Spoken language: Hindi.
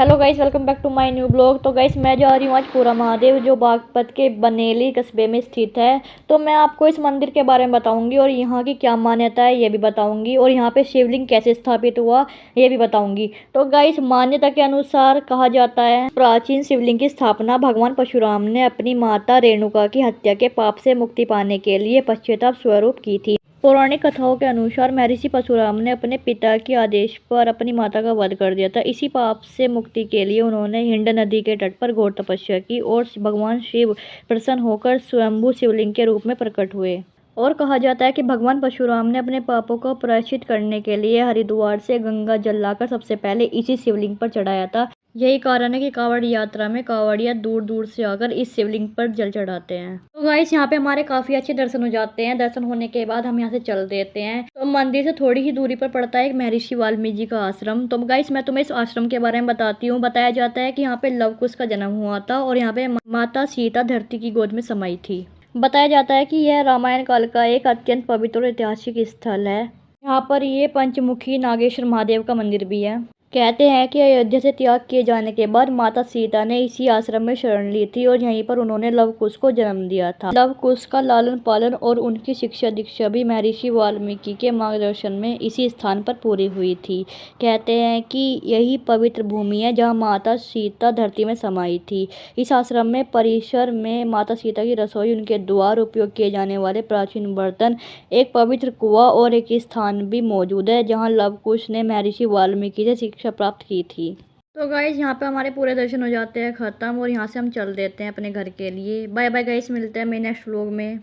Hello guys, welcome back to my new blog. तो गाइस मैं जा रही हूँ आज पूरा महादेव, जो बागपत के बनेली कस्बे में स्थित है। तो मैं आपको इस मंदिर के बारे में बताऊंगी और यहाँ की क्या मान्यता है ये भी बताऊंगी, और यहाँ पे शिवलिंग कैसे स्थापित हुआ ये भी बताऊंगी। तो गाइस मान्यता के अनुसार कहा जाता है, प्राचीन शिवलिंग की स्थापना भगवान परशुराम ने अपनी माता रेणुका की हत्या के पाप से मुक्ति पाने के लिए पश्चाताप स्वरूप की थी। पौराणिक कथाओं के अनुसार महर्षि परशुराम ने अपने पिता के आदेश पर अपनी माता का वध कर दिया था। इसी पाप से मुक्ति के लिए उन्होंने हिंड नदी के तट पर घोर तपस्या की और भगवान शिव प्रसन्न होकर स्वयंभू शिवलिंग के रूप में प्रकट हुए। और कहा जाता है कि भगवान परशुराम ने अपने पापों को प्रायश्चित करने के लिए हरिद्वार से गंगा जल लाकर सबसे पहले इसी शिवलिंग पर चढ़ाया था। यही कारण है कि कांवड़ यात्रा में कांवड़िया दूर दूर से आकर इस शिवलिंग पर जल चढ़ाते हैं। तो गाइस यहाँ पे हमारे काफी अच्छे दर्शन हो जाते हैं। दर्शन होने के बाद हम यहाँ से चल देते हैं। तो मंदिर से थोड़ी ही दूरी पर पड़ता है एक महर्षि वाल्मीकि जी का आश्रम। तो गाइस मैं तुम्हें इस आश्रम के बारे में बताती हूँ। बताया जाता है कि यहाँ पे लव कुश का जन्म हुआ था और यहाँ पे माता सीता धरती की गोद में समाई थी। बताया जाता है कि यह रामायण काल का एक अत्यंत पवित्र और ऐतिहासिक स्थल है। यहाँ पर ये पंचमुखी नागेश्वर महादेव का मंदिर भी है। कहते हैं कि अयोध्या से त्याग किए जाने के बाद माता सीता ने इसी आश्रम में शरण ली थी और यहीं पर उन्होंने लव कुश को जन्म दिया था। लव कुश का लालन पालन और उनकी शिक्षा दीक्षा भी महर्षि वाल्मीकि के मार्गदर्शन में इसी स्थान पर पूरी हुई थी। कहते हैं कि यही पवित्र भूमि है जहाँ माता सीता धरती में समाई थी। इस आश्रम में परिसर में माता सीता की रसोई, उनके द्वार, उपयोग किए जाने वाले प्राचीन बर्तन, एक पवित्र कुआं और एक स्थान भी मौजूद है जहाँ लव कुश ने महर्षि वाल्मीकि से शिक्षा प्राप्त की थी। तो गाइस यहाँ पे हमारे पूरे दर्शन हो जाते हैं खत्म और यहाँ से हम चल देते हैं अपने घर के लिए। बाय बाय गाइस, मिलते हैं मेरे नेक्स्ट व्लॉग में।